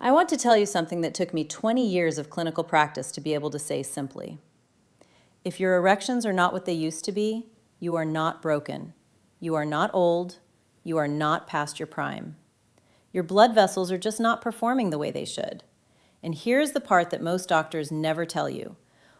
I want to tell you something that took me 20 years of clinical practice to be able to say simply. If your erections are not what they used to be, you are not broken. You are not old. You are not past your prime. Your blood vessels are just not performing the way they should. And here's the part that most doctors never tell you.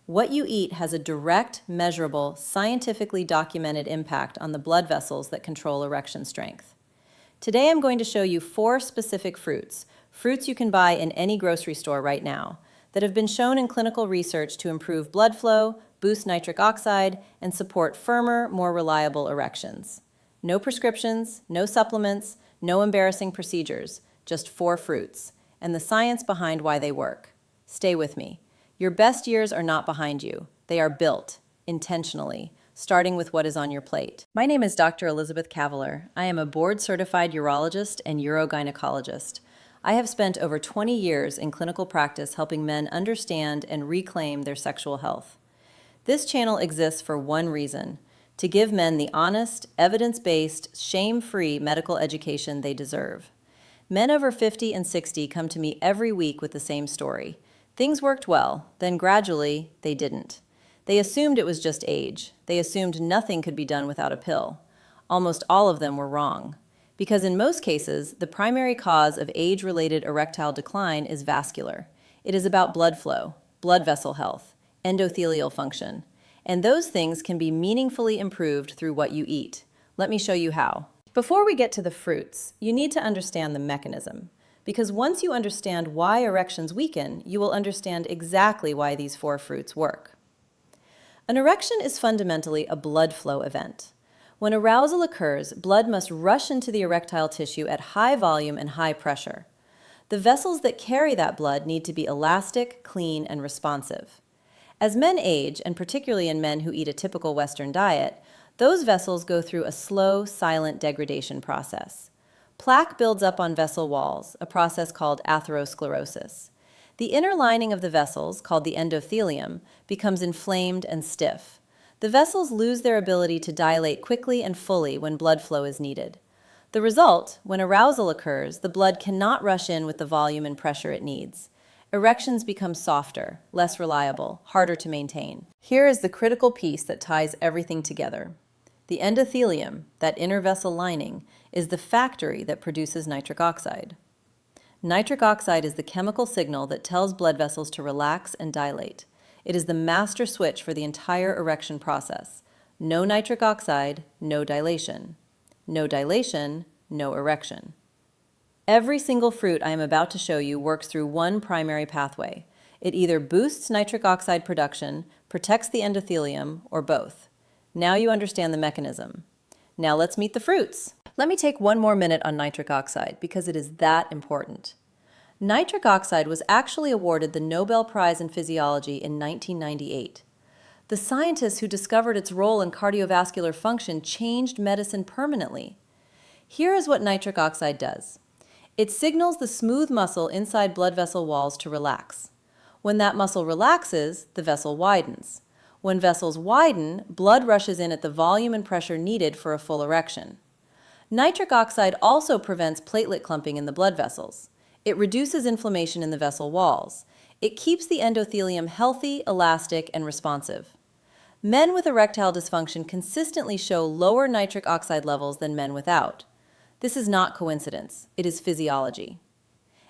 What you eat has a direct, measurable, scientifically documented impact on the blood vessels that control erection strength. Today I'm going to show you 4 specific fruits you can buy in any grocery store right now, that have been shown in clinical research to improve blood flow, boost nitric oxide, and support firmer, more reliable erections. No prescriptions, no supplements, no embarrassing procedures, just 4 fruits, and the science behind why they work. Stay with me. Your best years are not behind you. They are built, intentionally, starting with what is on your plate. My name is Dr. Elizabeth Kavaler. I am a board-certified urologist and urogynecologist. I have spent over 20 years in clinical practice helping men understand and reclaim their sexual health. This channel exists for one reason: to give men the honest, evidence-based, shame-free medical education they deserve. Men over 50 and 60 come to me every week with the same story. Things worked well, then gradually, they didn't. They assumed it was just age. They assumed nothing could be done without a pill. Almost all of them were wrong. Because in most cases, the primary cause of age-related erectile decline is vascular. It is about blood flow, blood vessel health, endothelial function. And those things can be meaningfully improved through what you eat. Let me show you how. Before we get to the fruits, you need to understand the mechanism. Because once you understand why erections weaken, you will understand exactly why these 4 fruits work. An erection is fundamentally a blood flow event. When arousal occurs, blood must rush into the erectile tissue at high volume and high pressure. The vessels that carry that blood need to be elastic, clean, and responsive. As men age, and particularly in men who eat a typical Western diet, those vessels go through a slow, silent degradation process. Plaque builds up on vessel walls, a process called atherosclerosis. The inner lining of the vessels, called the endothelium, becomes inflamed and stiff. The vessels lose their ability to dilate quickly and fully when blood flow is needed. The result, when arousal occurs, the blood cannot rush in with the volume and pressure it needs. Erections become softer, less reliable, harder to maintain. Here is the critical piece that ties everything together. The endothelium, that inner vessel lining, is the factory that produces nitric oxide. Nitric oxide is the chemical signal that tells blood vessels to relax and dilate. It is the master switch for the entire erection process. No nitric oxide, no dilation. No dilation, no erection. Every single fruit I am about to show you works through one primary pathway. It either boosts nitric oxide production, protects the endothelium, or both. Now you understand the mechanism. Now let's meet the fruits. Let me take one more minute on nitric oxide because it is that important. Nitric oxide was actually awarded the Nobel Prize in Physiology in 1998. The scientists who discovered its role in cardiovascular function changed medicine permanently. Here is what nitric oxide does. It signals the smooth muscle inside blood vessel walls to relax. When that muscle relaxes, the vessel widens. When vessels widen, blood rushes in at the volume and pressure needed for a full erection. Nitric oxide also prevents platelet clumping in the blood vessels. It reduces inflammation in the vessel walls. It keeps the endothelium healthy, elastic, and responsive. Men with erectile dysfunction consistently show lower nitric oxide levels than men without. This is not coincidence. It is physiology.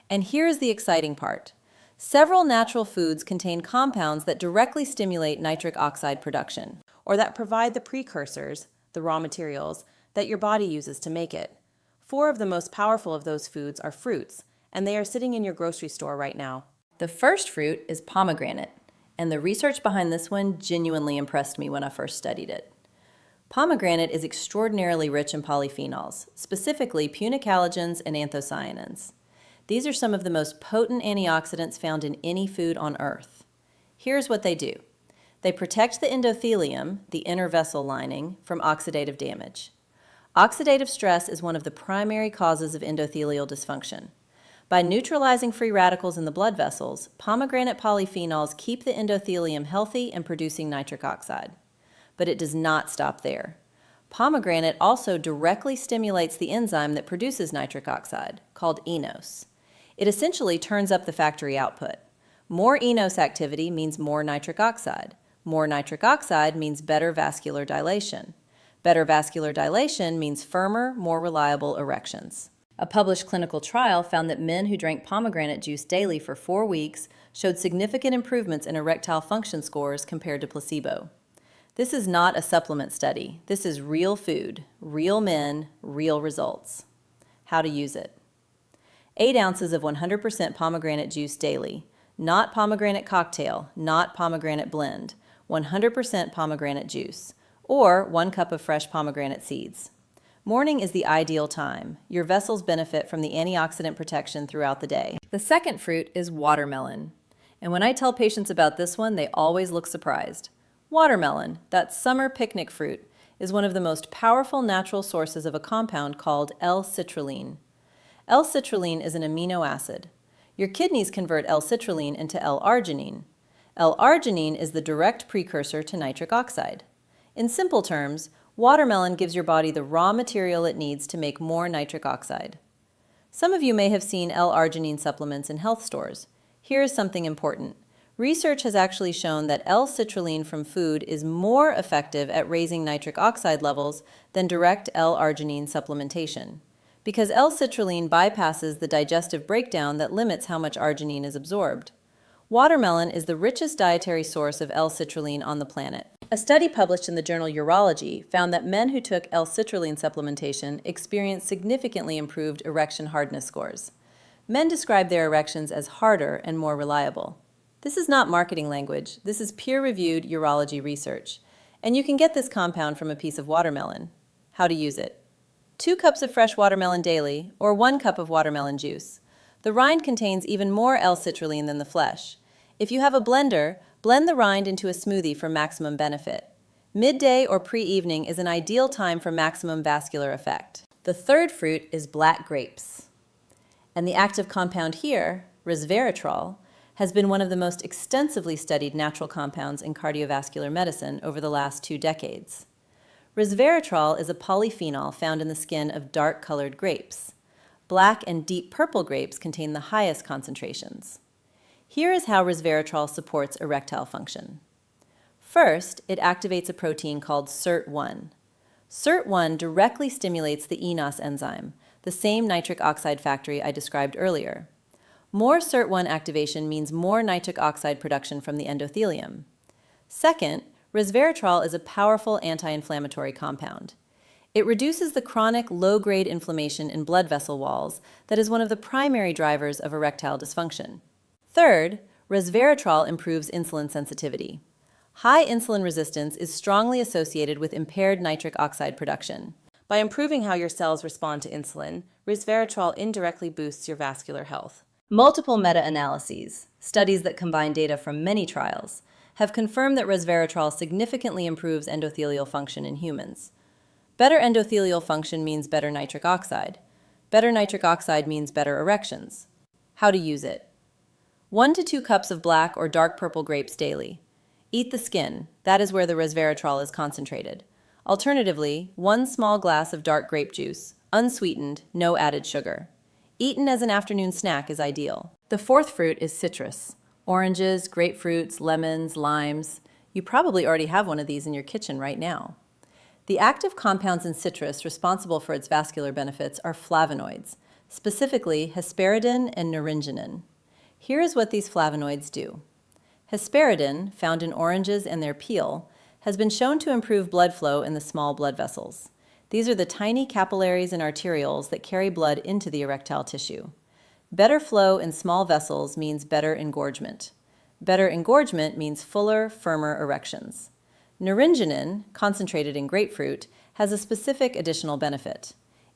And here is the exciting part. Several natural foods contain compounds that directly stimulate nitric oxide production, or that provide the precursors, the raw materials, that your body uses to make it. 4 of the most powerful of those foods are fruits, and they are sitting in your grocery store right now. The first fruit is pomegranate, and the research behind this one genuinely impressed me when I first studied it. Pomegranate is extraordinarily rich in polyphenols, specifically punicalagins and anthocyanins. These are some of the most potent antioxidants found in any food on Earth. Here's what they do. They protect the endothelium, the inner vessel lining, from oxidative damage. Oxidative stress is one of the primary causes of endothelial dysfunction. By neutralizing free radicals in the blood vessels, pomegranate polyphenols keep the endothelium healthy and producing nitric oxide. But it does not stop there. Pomegranate also directly stimulates the enzyme that produces nitric oxide, called enos. It essentially turns up the factory output. More enos activity means more nitric oxide. More nitric oxide means better vascular dilation. Better vascular dilation means firmer, more reliable erections. A published clinical trial found that men who drank pomegranate juice daily for 4 weeks showed significant improvements in erectile function scores compared to placebo. This is not a supplement study. This is real food, real men, real results. How to use it. 8 ounces of 100% pomegranate juice daily. Not pomegranate cocktail, not pomegranate blend. 100% pomegranate juice. Or 1 cup of fresh pomegranate seeds. Morning is the ideal time. Your vessels benefit from the antioxidant protection throughout the day. The second fruit is watermelon. And when I tell patients about this one, they always look surprised. Watermelon, that summer picnic fruit, is one of the most powerful natural sources of a compound called L-Citrulline. L-Citrulline is an amino acid. Your kidneys convert L-Citrulline into L-arginine. L-arginine is the direct precursor to nitric oxide. In simple terms, watermelon gives your body the raw material it needs to make more nitric oxide. Some of you may have seen L-arginine supplements in health stores. Here is something important. Research has actually shown that L-citrulline from food is more effective at raising nitric oxide levels than direct L-arginine supplementation, because L-citrulline bypasses the digestive breakdown that limits how much arginine is absorbed. Watermelon is the richest dietary source of L-citrulline on the planet. A study published in the journal Urology found that men who took L-citrulline supplementation experienced significantly improved erection hardness scores. Men describe their erections as harder and more reliable. This is not marketing language. This is peer-reviewed urology research. And you can get this compound from a piece of watermelon. How to use it. 2 cups of fresh watermelon daily, or 1 cup of watermelon juice. The rind contains even more L-citrulline than the flesh. If you have a blender, blend the rind into a smoothie for maximum benefit. Midday or pre-evening is an ideal time for maximum vascular effect. The third fruit is black grapes. And the active compound here, Resveratrol, has been one of the most extensively studied natural compounds in cardiovascular medicine over the last 2 decades. Resveratrol is a polyphenol found in the skin of dark-colored grapes. Black and deep purple grapes contain the highest concentrations. Here is how resveratrol supports erectile function. First, it activates a protein called SIRT1. SIRT1 directly stimulates the enos enzyme, the same nitric oxide factory I described earlier. More SIRT1 activation means more nitric oxide production from the endothelium. Second, resveratrol is a powerful anti-inflammatory compound. It reduces the chronic low-grade inflammation in blood vessel walls that is one of the primary drivers of erectile dysfunction. Third, resveratrol improves insulin sensitivity. High insulin resistance is strongly associated with impaired nitric oxide production. By improving how your cells respond to insulin, resveratrol indirectly boosts your vascular health. Multiple meta-analyses, studies that combine data from many trials, have confirmed that resveratrol significantly improves endothelial function in humans. Better endothelial function means better nitric oxide. Better nitric oxide means better erections. How to use it. 1 to 2 cups of black or dark purple grapes daily. Eat the skin. That is where the resveratrol is concentrated. Alternatively, 1 small glass of dark grape juice, unsweetened, no added sugar. Eaten as an afternoon snack is ideal. The fourth fruit is citrus. Oranges, grapefruits, lemons, limes. You probably already have one of these in your kitchen right now. The active compounds in citrus responsible for its vascular benefits are flavonoids, specifically hesperidin and naringenin. Here is what these flavonoids do. Hesperidin, found in oranges and their peel, has been shown to improve blood flow in the small blood vessels. These are the tiny capillaries and arterioles that carry blood into the erectile tissue. Better flow in small vessels means better engorgement. Better engorgement means fuller, firmer erections. Naringenin, concentrated in grapefruit, has a specific additional benefit.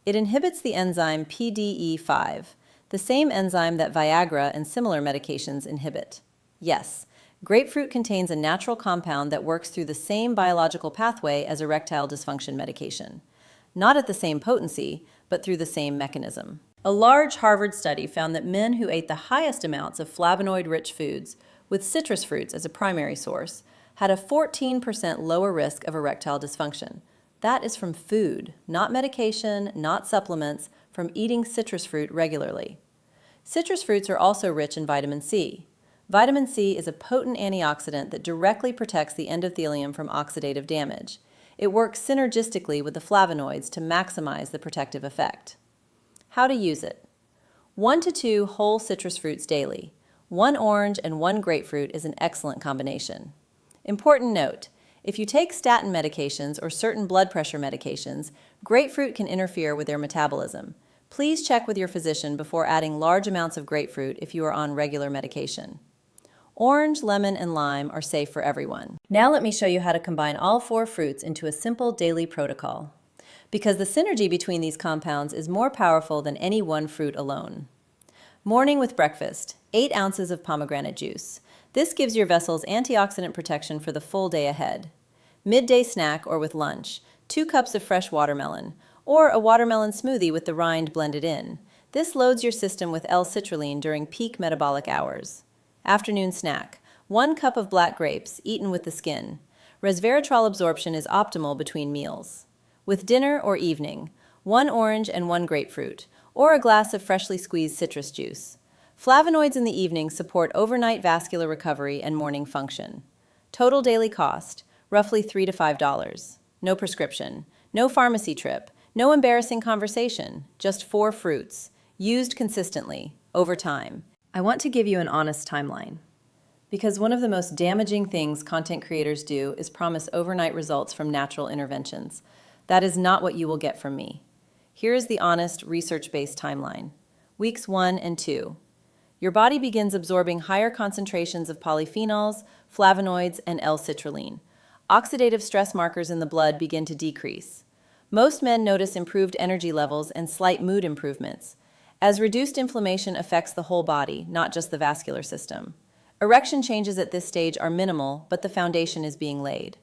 It inhibits the enzyme PDE5, the same enzyme that Viagra and similar medications inhibit. Yes, grapefruit contains a natural compound that works through the same biological pathway as erectile dysfunction medication. Not at the same potency, but through the same mechanism. A large Harvard study found that men who ate the highest amounts of flavonoid-rich foods, with citrus fruits as a primary source, had a 14% lower risk of erectile dysfunction. That is from food, not medication, not supplements, from eating citrus fruit regularly. Citrus fruits are also rich in vitamin C. Vitamin C is a potent antioxidant that directly protects the endothelium from oxidative damage. It works synergistically with the flavonoids to maximize the protective effect. How to use it? 1 to 2 whole citrus fruits daily. 1 orange and 1 grapefruit is an excellent combination. Important note, if you take statin medications or certain blood pressure medications, grapefruit can interfere with their metabolism. Please check with your physician before adding large amounts of grapefruit if you are on regular medication. Orange, lemon, and lime are safe for everyone. Now let me show you how to combine all 4 fruits into a simple daily protocol, because the synergy between these compounds is more powerful than any one fruit alone. Morning with breakfast, 8 ounces of pomegranate juice. This gives your vessels antioxidant protection for the full day ahead. Midday snack or with lunch, 2 cups of fresh watermelon, or a watermelon smoothie with the rind blended in. This loads your system with L-Citrulline during peak metabolic hours. Afternoon snack, 1 cup of black grapes, eaten with the skin. Resveratrol absorption is optimal between meals. With dinner or evening, 1 orange and 1 grapefruit, or a glass of freshly squeezed citrus juice. Flavonoids in the evening support overnight vascular recovery and morning function. Total daily cost, roughly $3 to $5. No prescription, no pharmacy trip, no embarrassing conversation, just 4 fruits, used consistently, over time. I want to give you an honest timeline, because one of the most damaging things content creators do is promise overnight results from natural interventions. That is not what you will get from me. Here is the honest, research-based timeline. Weeks 1 and 2. Your body begins absorbing higher concentrations of polyphenols, flavonoids, and L-citrulline. Oxidative stress markers in the blood begin to decrease. Most men notice improved energy levels and slight mood improvements, as reduced inflammation affects the whole body, not just the vascular system. Erection changes at this stage are minimal, but the foundation is being laid.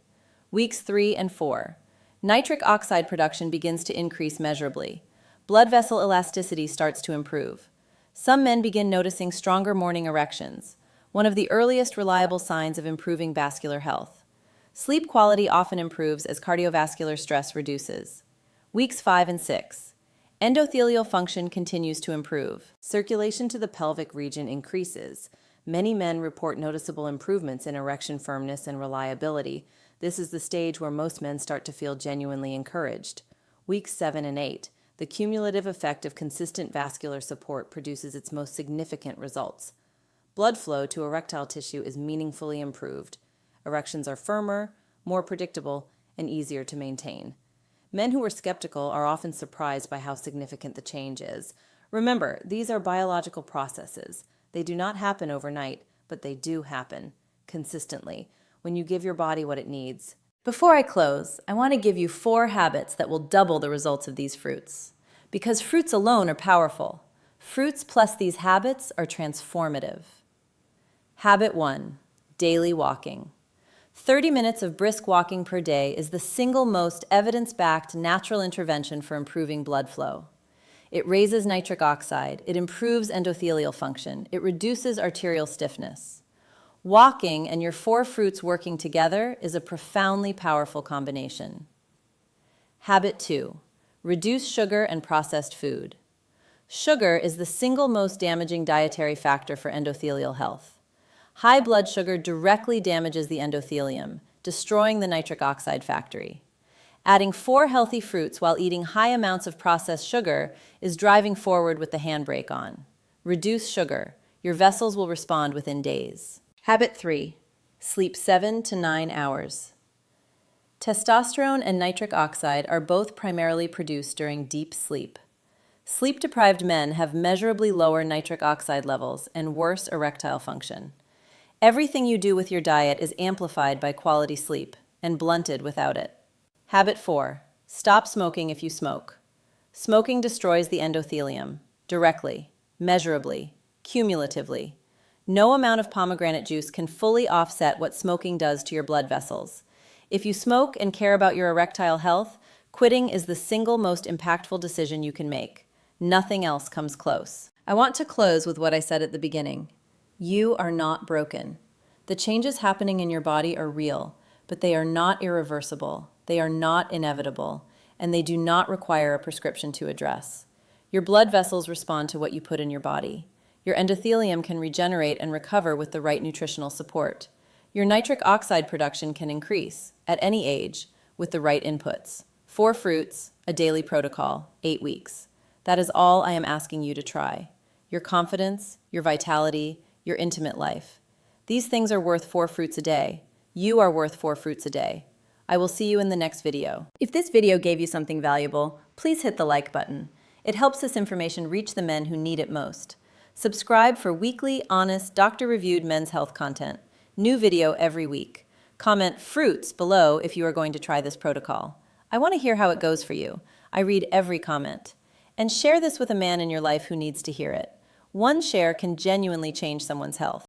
Weeks 3 and 4. Nitric oxide production begins to increase measurably. Blood vessel elasticity starts to improve. Some men begin noticing stronger morning erections, one of the earliest reliable signs of improving vascular health. Sleep quality often improves as cardiovascular stress reduces. Weeks 5 and 6. Endothelial function continues to improve. Circulation to the pelvic region increases. Many men report noticeable improvements in erection firmness and reliability. This is the stage where most men start to feel genuinely encouraged. Weeks 7 and 8. The cumulative effect of consistent vascular support produces its most significant results. Blood flow to erectile tissue is meaningfully improved. Erections are firmer, more predictable, and easier to maintain. Men who are skeptical are often surprised by how significant the change is. Remember, these are biological processes. They do not happen overnight, but they do happen consistently when you give your body what it needs. Before I close, I want to give you 4 habits that will double the results of these fruits. Because fruits alone are powerful. Fruits plus these habits are transformative. Habit 1, daily walking. 30 minutes of brisk walking per day is the single most evidence-backed natural intervention for improving blood flow. It raises nitric oxide, it improves endothelial function, it reduces arterial stiffness. Walking and your 4 fruits working together is a profoundly powerful combination. Habit 2, reduce sugar and processed food. Sugar is the single most damaging dietary factor for endothelial health. High blood sugar directly damages the endothelium, destroying the nitric oxide factory. Adding 4 healthy fruits while eating high amounts of processed sugar is driving forward with the handbrake on. Reduce sugar. Your vessels will respond within days. Habit 3, sleep 7 to 9 hours. Testosterone and nitric oxide are both primarily produced during deep sleep. Sleep-deprived men have measurably lower nitric oxide levels and worse erectile function. Everything you do with your diet is amplified by quality sleep and blunted without it. Habit 4, stop smoking if you smoke. Smoking destroys the endothelium, directly, measurably, cumulatively. No amount of pomegranate juice can fully offset what smoking does to your blood vessels. If you smoke and care about your erectile health, quitting is the single most impactful decision you can make. Nothing else comes close. I want to close with what I said at the beginning. You are not broken. The changes happening in your body are real, but they are not irreversible, they are not inevitable, and they do not require a prescription to address. Your blood vessels respond to what you put in your body. Your endothelium can regenerate and recover with the right nutritional support. Your nitric oxide production can increase, at any age, with the right inputs. 4 fruits, a daily protocol, 8 weeks. That is all I am asking you to try. Your confidence, your vitality, your intimate life. These things are worth 4 fruits a day. You are worth 4 fruits a day. I will see you in the next video. If this video gave you something valuable, please hit the like button. It helps this information reach the men who need it most. Subscribe for weekly, honest, doctor-reviewed men's health content. New video every week. Comment fruits below if you are going to try this protocol. I want to hear how it goes for you. I read every comment. And share this with a man in your life who needs to hear it. One share can genuinely change someone's health.